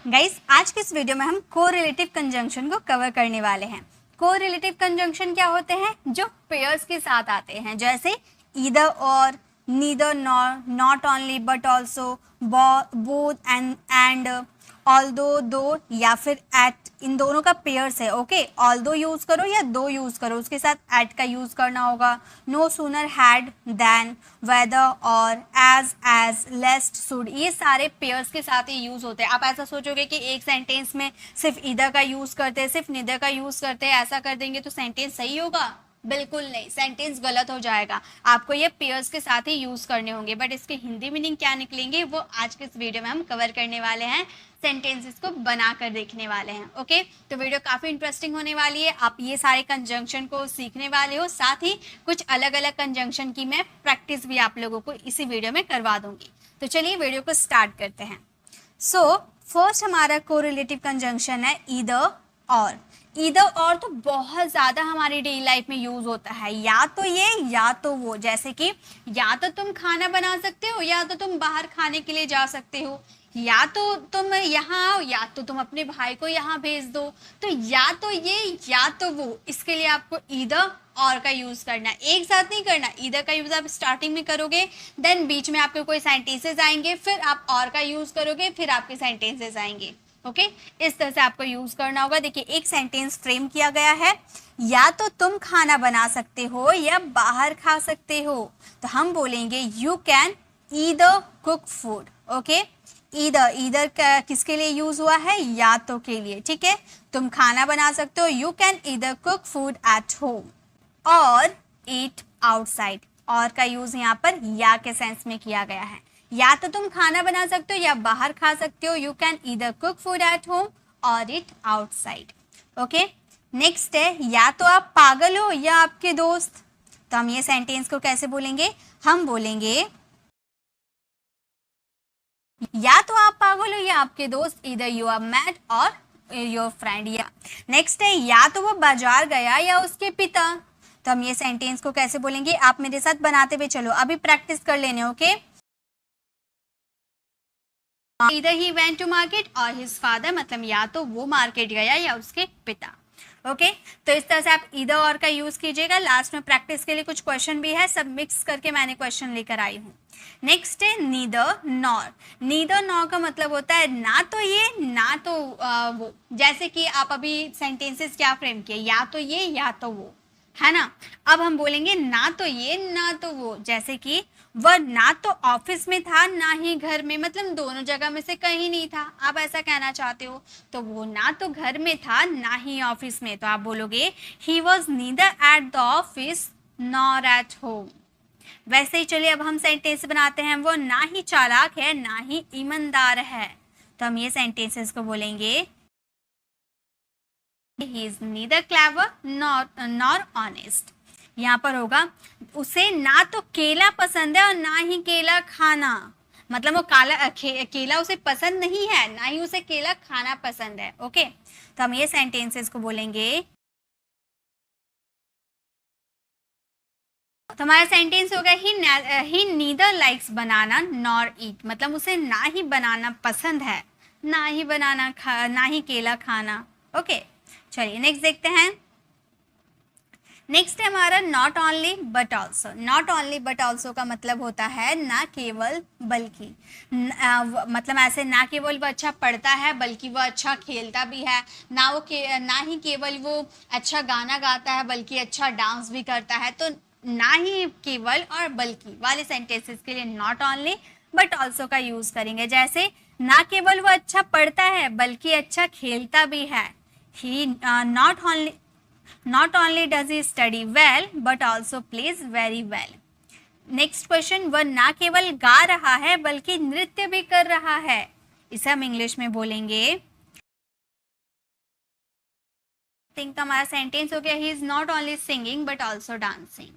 Guys, आज के इस वीडियो में हम कोरिलेटिव कंजंक्शन को कवर करने वाले हैं। कोरिलेटिव कंजंक्शन क्या होते हैं? जो पेयर्स के साथ आते हैं, जैसे ईदर और, neither nor, not only but also, both and, although दो या फिर एट, इन दोनों का पेयर्स है। ओके, ऑल्दो यूज करो या दो यूज करो, उसके साथ एट का यूज करना होगा। No sooner, had, then, whether or, as, lest, should, ये सारे पेयर्स के साथ ही यूज होते हैं। आप ऐसा सोचोगे कि एक सेंटेंस में सिर्फ ईदर का यूज करते हैं, सिर्फ नीदर का यूज करते हैं, ऐसा कर देंगे तो सेंटेंस सही होगा? बिल्कुल नहीं, सेंटेंस गलत हो जाएगा। आपको ये पेयर्स के साथ ही यूज करने होंगे, बट इसके हिंदी मीनिंग क्या निकलेंगे वो आज के इस वीडियो में हम कवर करने वाले हैं, सेंटेंसेस को बनाकर देखने वाले हैं। ओके, तो वीडियो काफी इंटरेस्टिंग होने वाली है। आप ये सारे कंजंक्शन को सीखने वाले हो, साथ ही कुछ अलग अलग कंजंक्शन की मैं प्रैक्टिस भी आप लोगों को इसी वीडियो में करवा दूंगी। तो चलिए वीडियो को स्टार्ट करते हैं। सो फर्स्ट हमारा कोरिलेटिव कंजंक्शन है ईदर और। ईदर और तो बहुत ज़्यादा हमारी डेली लाइफ में यूज़ होता है, या तो ये या तो वो। जैसे कि या तो तुम खाना बना सकते हो या तो तुम बाहर खाने के लिए जा सकते हो, या तो तुम यहाँ आओ या तो तुम अपने भाई को यहाँ भेज दो। तो या तो ये या तो वो, इसके लिए आपको ईदर और का यूज करना है, एक साथ नहीं करना। ईदर का यूज आप स्टार्टिंग में करोगे, देन बीच में आपके कोई सेंटेंसेस आएंगे, फिर आप और का यूज करोगे, फिर आपके सेंटेंसेस आएंगे। ओके, इस तरह से आपको यूज करना होगा। देखिए, एक सेंटेंस फ्रेम किया गया है, या तो तुम खाना बना सकते हो या बाहर खा सकते हो। तो हम बोलेंगे you can either cook food. Okay, either किसके लिए यूज हुआ है? या तो के लिए। ठीक है, तुम खाना बना सकते हो, you can either cook food at home और ईट आउटसाइड। और का यूज यहाँ पर या के सेंस में किया गया है। या तो तुम खाना बना सकते हो या बाहर खा सकते हो, you can either cook food at home और ईट आउटसाइड। ओके, नेक्स्ट है या तो आप पागल हो या आपके दोस्त। तो हम ये सेंटेंस को कैसे बोलेंगे? हम बोलेंगे या तो आप पागल हो या आपके दोस्त, ईदर यू आर मैड और योर फ्रेंड। या नेक्स्ट है या तो वो बाजार गया या उसके पिता। तो हम ये सेंटेंस को कैसे बोलेंगे? आप मेरे साथ बनाते हुए चलो, अभी प्रैक्टिस कर लेने। Okay, either he went to market or his father, मतलब या तो वो मार्केट गया या उसके पिता। ओके, तो इस तरह से आप ईदर और का यूज कीजिएगा। लास्ट में प्रैक्टिस के लिए कुछ क्वेश्चन भी है, सब मिक्स करके मैंने क्वेश्चन लेकर आई हूँ। नेक्स्ट है नीदर नॉर। नीदर नॉर का मतलब होता है ना तो ये ना तो वो। जैसे कि आप अभी सेंटेंसेस क्या फ्रेम किए, या तो ये या तो वो, है ना। अब हम बोलेंगे ना तो ये ना तो वो। जैसे कि वह ना तो ऑफिस में था ना ही घर में, मतलब दोनों जगह में से कहीं नहीं था, आप ऐसा कहना चाहते हो। तो वो ना तो घर में था ना ही ऑफिस में, तो आप बोलोगे he was neither at the office nor at home. वैसे ही चलिए अब हम सेंटेंस बनाते हैं। वो ना ही चालाक है ना ही ईमानदार है। तो हम ये सेंटेंसेस को बोलेंगे he is neither clever nor honest. यहाँ पर होगा उसे ना तो केला पसंद है और ना ही केला खाना, मतलब वो केला उसे पसंद नहीं है, ना ही उसे केला खाना पसंद है। ओके, तो हम ये सेंटेंसेस को बोलेंगे। तो हमारा सेंटेंस हो गया ही नीदर लाइक्स बनाना नॉर ईट, मतलब उसे ना ही बनाना पसंद है ना ही ना ही केला खाना। ओके, चलिए नेक्स्ट देखते हैं। नेक्स्ट है हमारा not only but also. Not only but also का मतलब होता है ना केवल बल्कि। मतलब ऐसे ना केवल वो अच्छा पढ़ता है बल्कि वो अच्छा खेलता भी है, ना ही केवल वो अच्छा गाना गाता है बल्कि अच्छा डांस भी करता है। तो ना ही केवल और बल्कि वाले सेंटेंसेस के लिए नॉट ओनली बट ऑल्सो का यूज करेंगे। जैसे ना केवल वो अच्छा पढ़ता है बल्कि अच्छा खेलता भी है, ही not only does he study well but also plays very well. Next question, वह ना केवल गा रहा है बल्कि नृत्य भी कर रहा है। इसे हम इंग्लिश में बोलेंगे। थिंक हमारा सेंटेंस हो गया he is not only singing but also dancing.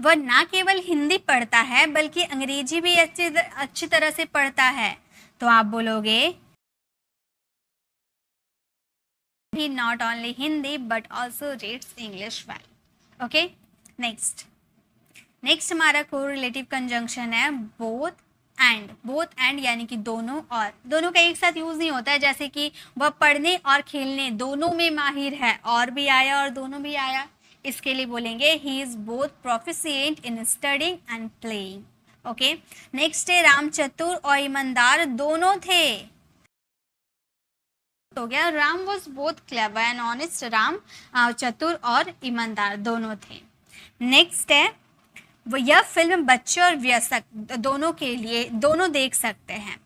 वह ना केवल हिंदी पढ़ता है बल्कि अंग्रेजी भी अच्छी तरह से पढ़ता है। तो आप बोलोगे he not only Hindi but also reads English well. Okay, next हमारा कोरिलेटिव कंजंक्शन है बोथ एंड, बोथ एंड यानी कि दोनों और, दोनों का एक साथ यूज नहीं होता है, जैसे कि वह पढ़ने और खेलने दोनों में माहिर है, और भी आया और दोनों भी आया, इसके लिए बोलेंगे he is both proficient in studying and playing. Okay, next है राम चतुर और ईमानदार दोनों थे, हो गया Ram was both clever and honest, Ram चतुर और ईमानदार दोनों थे। नेक्स्ट है वो यह फिल्म बच्चे और वयस्क दोनों के लिए, दोनों देख सकते हैं,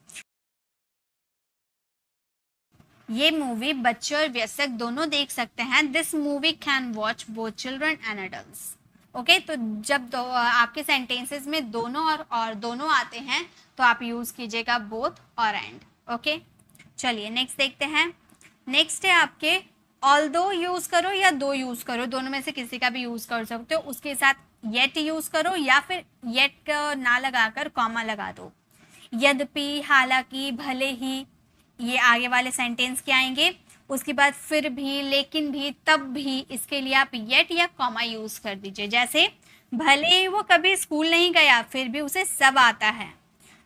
ये मूवी बच्चे और वयस्क दोनों देख सकते हैं। This movie can watch both children and adults. Okay, तो जब आपके सेंटेंसेस में दोनों और दोनों आते हैं तो आप यूज कीजिएगा बोथ और एंड। ओके, चलिए नेक्स्ट देखते हैं। नेक्स्ट है आपके ऑल्दो यूज करो या दो यूज करो, दोनों में से किसी का भी यूज कर सकते हो, उसके साथ येट यूज करो या फिर येट ना लगाकर कॉमा लगा दो। यद्यपि, हालांकि, भले ही, ये आगे वाले सेंटेंस के आएंगे। उसके बाद फिर भी, लेकिन भी, तब भी, इसके लिए आप येट या कॉमा यूज कर दीजिए। जैसे भले ही वो कभी स्कूल नहीं गया फिर भी उसे सब आता है,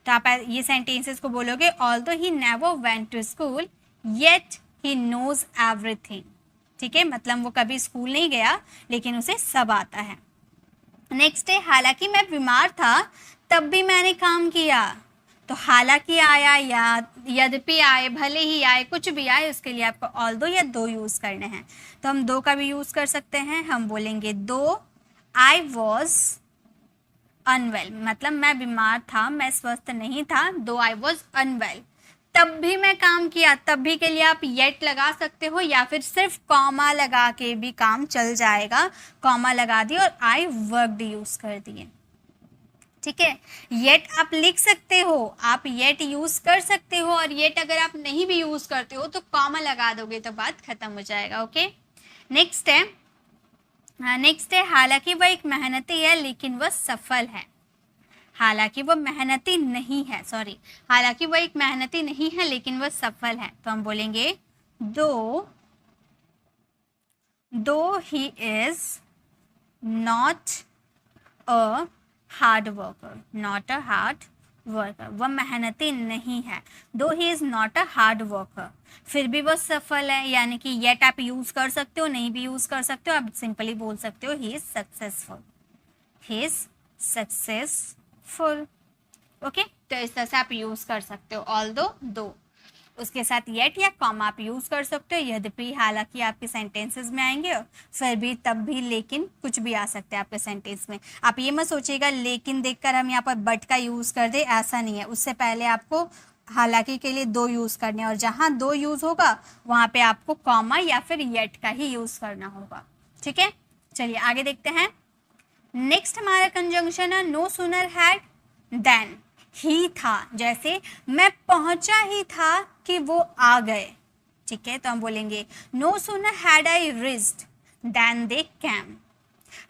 तो आप ये सेंटेंसेस को बोलोगे although he never went to school yet he knows everything. ठीक है, मतलब वो कभी स्कूल नहीं गया लेकिन उसे सब आता है। नेक्स्ट है हालांकि मैं बीमार था तब भी मैंने काम किया, तो हालांकि आया या यद्यपि आए, भले ही आए, कुछ भी आए, उसके लिए आपको ऑल्दो या दो यूज करने हैं। तो हम दो का भी यूज कर सकते हैं, हम बोलेंगे दो आई वॉज अनवेल, मतलब मैं बीमार था, मैं स्वस्थ नहीं था, दो आई वॉज अनवेल, तब भी मैं काम किया, तब भी के लिए आप येट लगा सकते हो या फिर सिर्फ कॉमा लगा के भी काम चल जाएगा। कॉमा लगा दिए और आई वर्कड यूज कर दिए। ठीक है, येट आप लिख सकते हो, आप येट यूज कर सकते हो, और येट अगर आप नहीं भी यूज करते हो तो कॉमा लगा दोगे तो बात खत्म हो जाएगा। ओके, नेक्स्ट है हालांकि वह एक मेहनती है लेकिन वह सफल है। हालांकि वह मेहनती नहीं है, सॉरी, हालांकि वह एक मेहनती नहीं है लेकिन वह सफल है, तो हम बोलेंगे दो he is not a hard worker, not a hard worker, वह मेहनती नहीं है, दो he is not a hard worker, फिर भी वह सफल है, यानी कि येट आप यूज कर सकते हो, नहीं भी यूज कर सकते हो, आप सिंपली बोल सकते हो he is successful, he is successful. Okay, तो इस तरह से आप यूज कर सकते हो ऑल्दो दो, उसके साथ येट या कॉमा आप यूज कर सकते हो। यद्यपि, हालांकि आपके सेंटेंसेस में आएंगे, फिर भी, तब भी, लेकिन, कुछ भी आ सकते हैं आपके सेंटेंस में। आप ये मत सोचिएगा लेकिन देखकर हम यहाँ पर बट का यूज कर दे, ऐसा नहीं है। उससे पहले आपको हालांकि के लिए दो यूज करने, और जहां दो यूज होगा वहां पे आपको कॉमा या फिर येट का ही यूज करना होगा। ठीक है, चलिए आगे देखते हैं। नेक्स्ट हमारा कंजंक्शन है नो सूनर हैड देन ही था, जैसे मैं पहुंचा ही था कि वो आ गए। ठीक है, तो हम बोलेंगे no sooner had I reached then they came,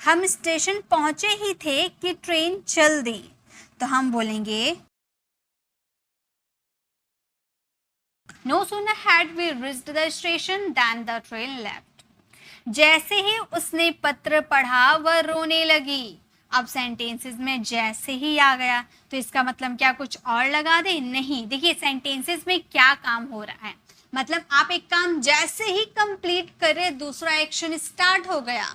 हम स्टेशन पहुंचे ही थे कि ट्रेन चल दी, तो हम बोलेंगे no sooner had we reached the station then the train left, जैसे ही उसने पत्र पढ़ा वह रोने लगी। अब सेंटेंसेस में जैसे ही आ गया तो इसका मतलब क्या कुछ और लगा दे? नहीं, देखिए सेंटेंसेस में क्या काम हो रहा है, मतलब आप एक काम जैसे ही कंप्लीट करे दूसरा एक्शन स्टार्ट हो गया।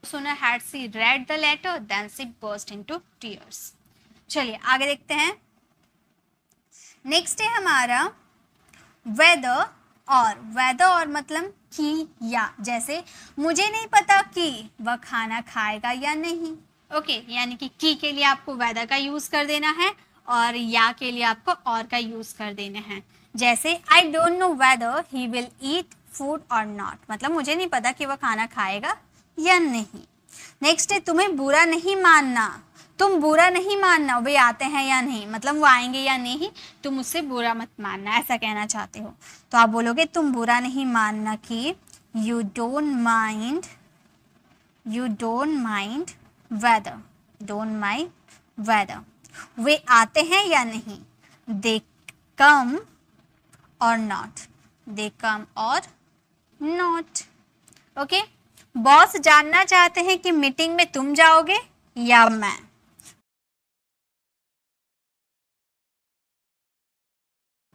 Sooner had she read the letter than she burst into tears। चलिए आगे देखते हैं। नेक्स्ट है हमारा वेदर और, वेदर और मतलब कि या, जैसे मुझे नहीं पता कि वह खाना खाएगा या नहीं। ओके, यानी कि की के लिए आपको वेदर का यूज कर देना है और या के लिए आपको और का यूज कर देना है। जैसे I don't know whether he will eat food और नॉट, मतलब मुझे नहीं पता कि वह खाना खाएगा या नहीं। नेक्स्ट है तुम्हें बुरा नहीं मानना, तुम बुरा नहीं मानना वे आते हैं या नहीं, मतलब वो आएंगे या नहीं, तुम उससे बुरा मत मानना, ऐसा कहना चाहते हो। तो आप बोलोगे तुम बुरा नहीं मानना कि you don't mind whether, don't mind whether, वे आते हैं या नहीं, दे कम और नॉट, दे कम और नॉट। ओके, बॉस जानना चाहते हैं कि मीटिंग में तुम जाओगे या मैं।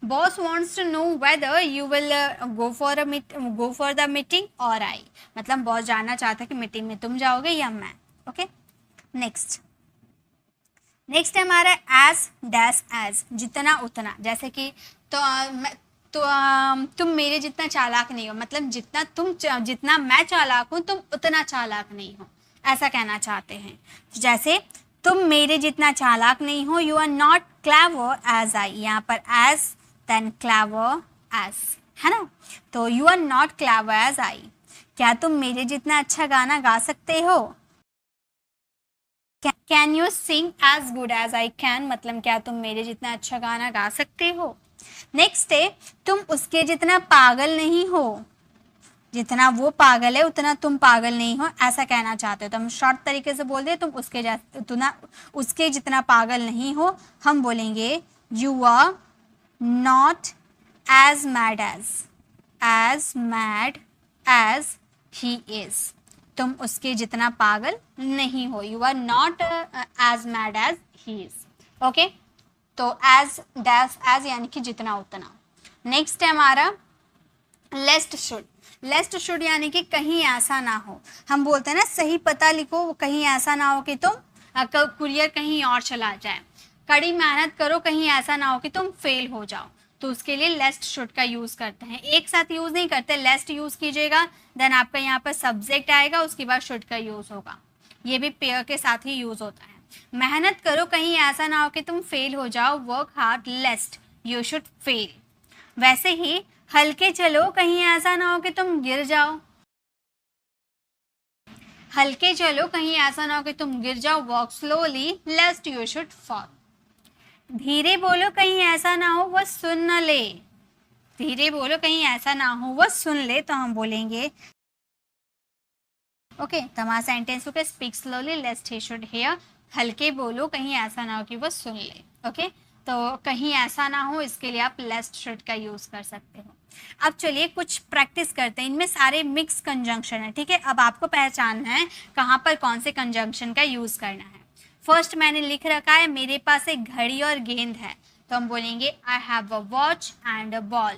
Boss wants to know whether you will go for the meeting or I। मतलब बॉस जानना चाहता है कि मीटिंग में तुम जाओगे या मैं। ओके, नेक्स्ट है हमारा एज डैश एज, जितना उतना। जैसे कि तुम मेरे जितना चालाक नहीं हो, मतलब जितना मैं चालाक हूँ तुम उतना चालाक नहीं हो, ऐसा कहना चाहते हैं। जैसे तुम मेरे जितना चालाक नहीं हो, you are not clever as I. यहाँ पर एज देन क्लेवर एज, है ना। तो you are not clever as I, क्या तुम मेरे जितना अच्छा गाना गा सकते हो। Can you sing as good as I can, मतलब क्या तुम मेरे जितना अच्छा गाना गा सकते हो। नेक्स्ट है तुम उसके जितना पागल नहीं हो, जितना वो पागल है उतना तुम पागल नहीं हो, ऐसा कहना चाहते हो। तो हम शॉर्ट तरीके से बोल दे तुम उसके जितना पागल नहीं हो, हम बोलेंगे you are not as mad as he is. तुम उसके जितना पागल नहीं हो, you are not as mad as he is. Okay, तो एज डैश एज यानी कि जितना उतना। नेक्स्ट है हमारा लेस्ट शुड यानी कि कहीं ऐसा ना हो। हम बोलते हैं ना सही पता लिखो, कहीं ऐसा ना हो कि तुम कुरियर कहीं और चला जाए। कड़ी मेहनत करो, कहीं ऐसा ना हो कि तुम फेल हो जाओ, तो उसके लिए लेस्ट शुड का यूज करते हैं। एक साथ यूज नहीं करते, लेस्ट यूज कीजिएगा, देन आपका यहाँ पर सब्जेक्ट आएगा, उसके बाद शुड का यूज होगा। ये भी पेयर के साथ ही यूज होता है। मेहनत करो, कहीं ऐसा ना हो कि तुम फेल हो जाओ, work hard लेस्ट you should fail. वैसे ही हल्के चलो, कहीं ऐसा ना हो कि तुम गिर जाओ। हल्के चलो, कहीं ऐसा ना हो कि तुम गिर जाओ, walk slowly लेस्ट you should fall. धीरे बोलो, कहीं ऐसा ना हो वह सुन न ले। धीरे बोलो, कहीं ऐसा ना हो वह सुन ले, तो हम बोलेंगे ओके। तो हमारा सेंटेंस हो गया speak slowly lest he should hear. हल्के बोलो, कहीं ऐसा ना हो कि वह सुन ले। ओके, तो कहीं ऐसा ना हो, इसके लिए आप लेस्ट शुड का यूज कर सकते हो। अब चलिए कुछ प्रैक्टिस करते हैं। इनमें सारे मिक्स कंजंक्शन है, ठीक है। अब आपको पहचानना है कहाँ पर कौन से कंजंक्शन का यूज करना है। फर्स्ट मैंने लिख रखा है मेरे पास एक घड़ी और गेंद है, तो हम बोलेंगे I have a watch and a ball.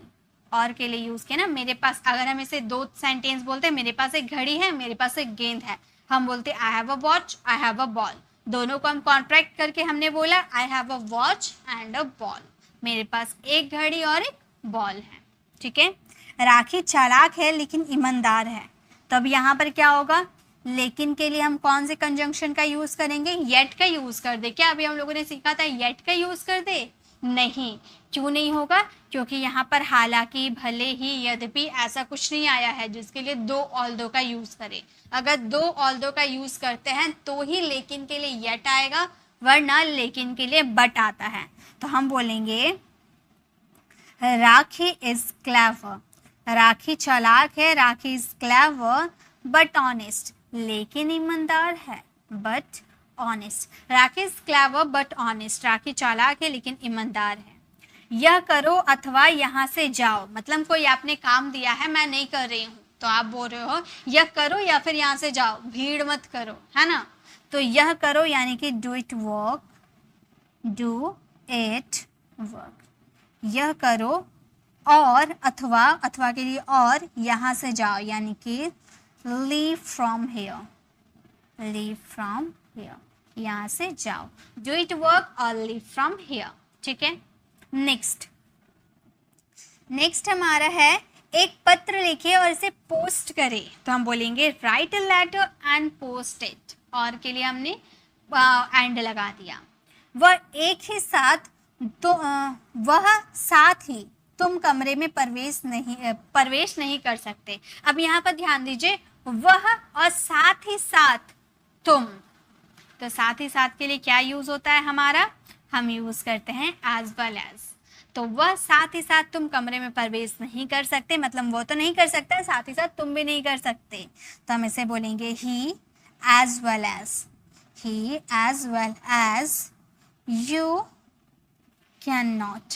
और के लिए यूज किया ना मेरे पास। अगर हम इसे दो सेंटेंस बोलते हैं, मेरे पास एक घड़ी है, मेरे पास एक गेंद है, हम बोलते I have a watch, I have a ball. दोनों को हम कॉन्ट्रैक्ट करके हमने बोला I have a watch and a ball. मेरे पास एक घड़ी और एक बॉल है, ठीक है। राखी चालाक है लेकिन ईमानदार है, तब यहाँ पर क्या होगा, लेकिन के लिए हम कौन से कंजंक्शन का यूज करेंगे, येट का यूज कर दे। क्या अभी हम लोगों ने सीखा था येट का यूज कर दे, नहीं। क्यों नहीं होगा, क्योंकि यहाँ पर हालांकि, भले ही, यद्यपि ऐसा कुछ नहीं आया है जिसके लिए दो ऑल्दो का यूज करें। अगर दो ऑल्दो का यूज करते हैं तो ही लेकिन के लिए येट आएगा, वरना लेकिन के लिए बट आता है। तो हम बोलेंगे राखी इज क्लेवर, राखी चालाक है, Rakhi is clever but honest, लेकिन ईमानदार है, but honest. Rakhi is clever but honest, Rakhi चालाक है लेकिन ईमानदार है। यह करो अथवा यहाँ से जाओ, मतलब कोई आपने काम दिया है, मैं नहीं कर रही हूँ, तो आप बोल रहे हो यह करो या फिर यहाँ से जाओ, भीड़ मत करो, है ना। तो यह करो यानी कि do it work, do it work, यह करो। और अथवा के लिए और यहाँ से जाओ यानी कि leave from here, leave from here, यहाँ से जाओ। डू इट वर्क और लीव फ्रॉम हेयर, ठीक है। नेक्स्ट हमारा है एक पत्र लिखे और इसे पोस्ट करे, तो हम बोलेंगे write a letter and post it. और के लिए हमने एंड लगा दिया। वह साथ ही तुम कमरे में प्रवेश नहीं कर सकते। अब यहाँ पर ध्यान दीजिए, वह और साथ ही साथ तुम, तो साथ ही साथ के लिए क्या यूज होता है हमारा, हम यूज करते हैं एज वेल एज। तो वह साथ ही साथ तुम कमरे में प्रवेश नहीं कर सकते, मतलब वो तो नहीं कर सकता, साथ ही साथ तुम भी नहीं कर सकते, तो हम इसे बोलेंगे he as well as, he as well as you can not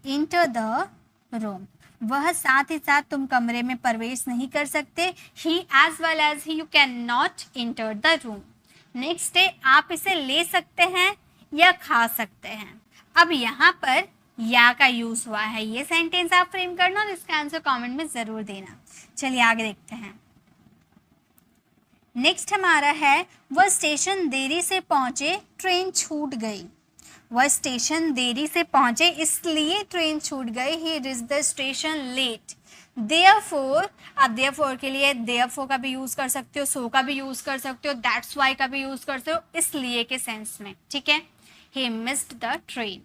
enter the room. वह साथ ही साथ तुम कमरे में प्रवेश नहीं कर सकते। He as well as he, you can not enter the room. Next है, आप इसे ले सकते हैं या खा सकते हैं। अब यहाँ पर या का यूज हुआ है, ये सेंटेंस आप फ्रेम करना और इसका आंसर कमेंट में जरूर देना। चलिए आगे देखते हैं। नेक्स्ट हमारा है, वह स्टेशन देरी से पहुंचे, ट्रेन छूट गई। वह स्टेशन देरी से पहुंचे इसलिए ट्रेन छूट गई। He reached the station late. Therefore, आप देयरफॉर के लिए देयरफॉर का भी यूज कर सकते हो, सो का भी यूज कर सकते हो, दैट्स वाई का भी यूज करते हो, इसलिए के सेंस में, ठीक है। He missed the train.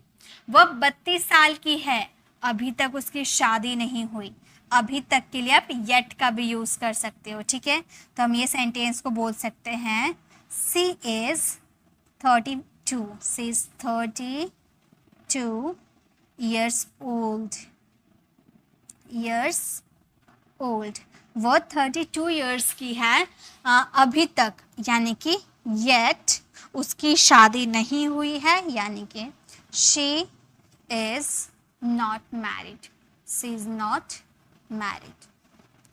वह 32 साल की है, अभी तक उसकी शादी नहीं हुई। अभी तक के लिए आप येट का भी यूज कर सकते हो, ठीक है। तो हम ये सेंटेंस को बोल सकते हैं, she is 32, she is 32 years old, years old। वो 32 years की है, अभी तक, यानी कि yet उसकी शादी नहीं हुई है, यानी कि she is not married, she is not married,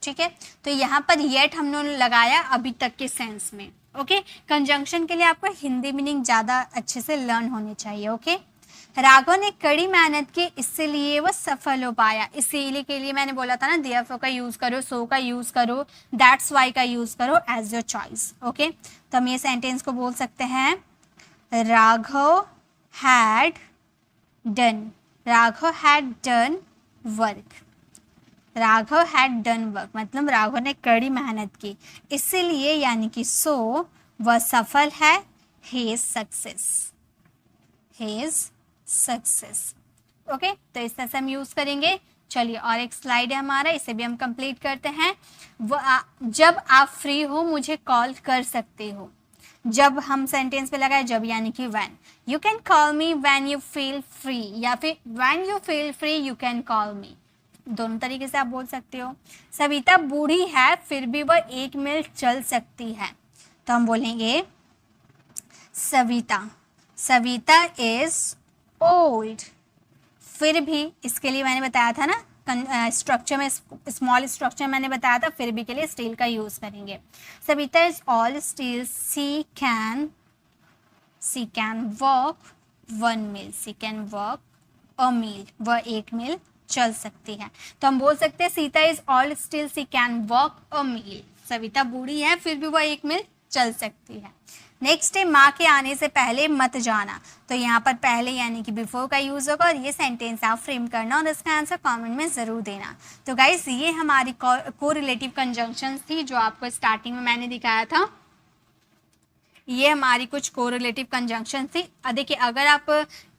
ठीक है। तो यहाँ पर येट हमने लगाया अभी तक के सेंस में, ओके। कंजंक्शन के लिए आपको हिंदी मीनिंग ज़्यादा अच्छे से लर्न होनी चाहिए, ओके। राघव ने कड़ी मेहनत की, इसलिए वह सफल हो पाया। इसीलिए के लिए मैंने बोला था ना, देयरफॉर का यूज़ करो, सो का यूज़ करो, दैट्स वाई का यूज़ करो, एज योर चॉइस, ओके। तो हम ये सेंटेंस को बोल सकते हैं, Raghav had done, Raghav had done work. Raghav had done work मतलब राघव ने कड़ी मेहनत की, इसीलिए यानी कि सो वह सफल है। He is success, he is success, okay. तो इस तरह से हम यूज करेंगे। चलिए और एक स्लाइड है हमारा, इसे भी हम कंप्लीट करते हैं। जब आप फ्री हो मुझे कॉल कर सकते हो। जब हम सेंटेंस पे लगाए जब यानी कि when. You can call me when you feel free, या फिर when you feel free you can call मी, दोनों तरीके से आप बोल सकते हो। सविता बूढ़ी है फिर भी वह 1 मील चल सकती है, तो हम बोलेंगे सविता, सविता इज ओल्ड। फिर भी इसके लिए मैंने बताया था ना, स्ट्रक्चर में, स्मॉल स्ट्रक्चर मैंने बताया था, फिर भी के लिए स्टील का यूज करेंगे। Savita is all still, she can walk 1 mile, she can walk a mile, वह 1 मील चल सकती है। तो हम बोल सकते हैं Sita is all still, she can walk a mile. Savita बूढ़ी है फिर भी वह 1 मील चल सकती है। नेक्स्ट है, माँ के आने से पहले मत जाना। तो यहाँ पर पहले यानी कि बिफोर का यूज होगा और ये सेंटेंस आप फ्रेम करना और इसका आंसर कमेंट में ज़रूर देना। तो गाइस ये हमारी कोरिलेटिव कंजंक्शंस थी जो आपको स्टार्टिंग में मैंने दिखाया था। ये हमारी कुछ कोरिलेटिव कंजंक्शन थी। देखिए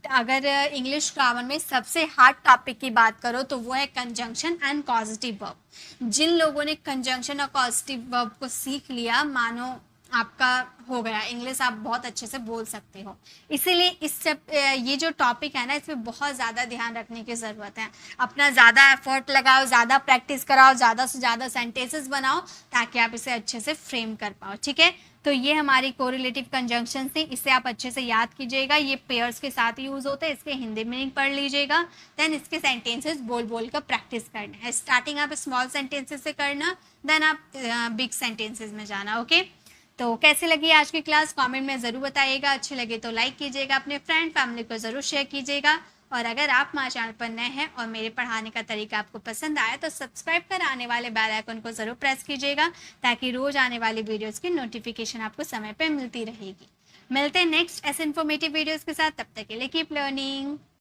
अगर इंग्लिश ग्रामर में सबसे हार्ड टॉपिक की बात करो तो वो है कंजंक्शन एंड कॉजेटिव वर्ब। जिन लोगों ने कंजंक्शन और कॉजेटिव वर्ब को सीख लिया, मानो आपका हो गया, इंग्लिश आप बहुत अच्छे से बोल सकते हो। इसीलिए ये जो टॉपिक है ना, इसमें बहुत ज़्यादा ध्यान रखने की ज़रूरत है। अपना ज़्यादा एफर्ट लगाओ, ज़्यादा प्रैक्टिस कराओ, ज़्यादा से ज़्यादा सेंटेंसेस बनाओ ताकि आप इसे अच्छे से फ्रेम कर पाओ, ठीक है। तो ये हमारी कोरिलेटिव कंजंक्शन थी, इसे आप अच्छे से याद कीजिएगा। ये पेयर्स के साथ यूज़ होते हैं, इसके हिंदी मीनिंग पढ़ लीजिएगा, देन इसके सेंटेंसेस बोल बोल कर प्रैक्टिस करना है। स्टार्टिंग आप स्मॉल सेंटेंसेस से करना, देन आप बिग सेंटेंसेस में जाना, ओके। तो कैसी लगी आज की क्लास कमेंट में ज़रूर बताइएगा। अच्छी लगे तो लाइक कीजिएगा, अपने फ्रेंड फैमिली को ज़रूर शेयर कीजिएगा। और अगर आप हमारे चैनल पर नए हैं और मेरे पढ़ाने का तरीका आपको पसंद आया तो सब्सक्राइब कर आने वाले बेल आइकन को ज़रूर प्रेस कीजिएगा ताकि रोज़ आने वाली वीडियोस की नोटिफिकेशन आपको समय पर मिलती रहेगी। मिलते हैं नेक्स्ट ऐसे इन्फॉर्मेटिव वीडियोस के साथ, तब तक के लिए कीप लर्निंग।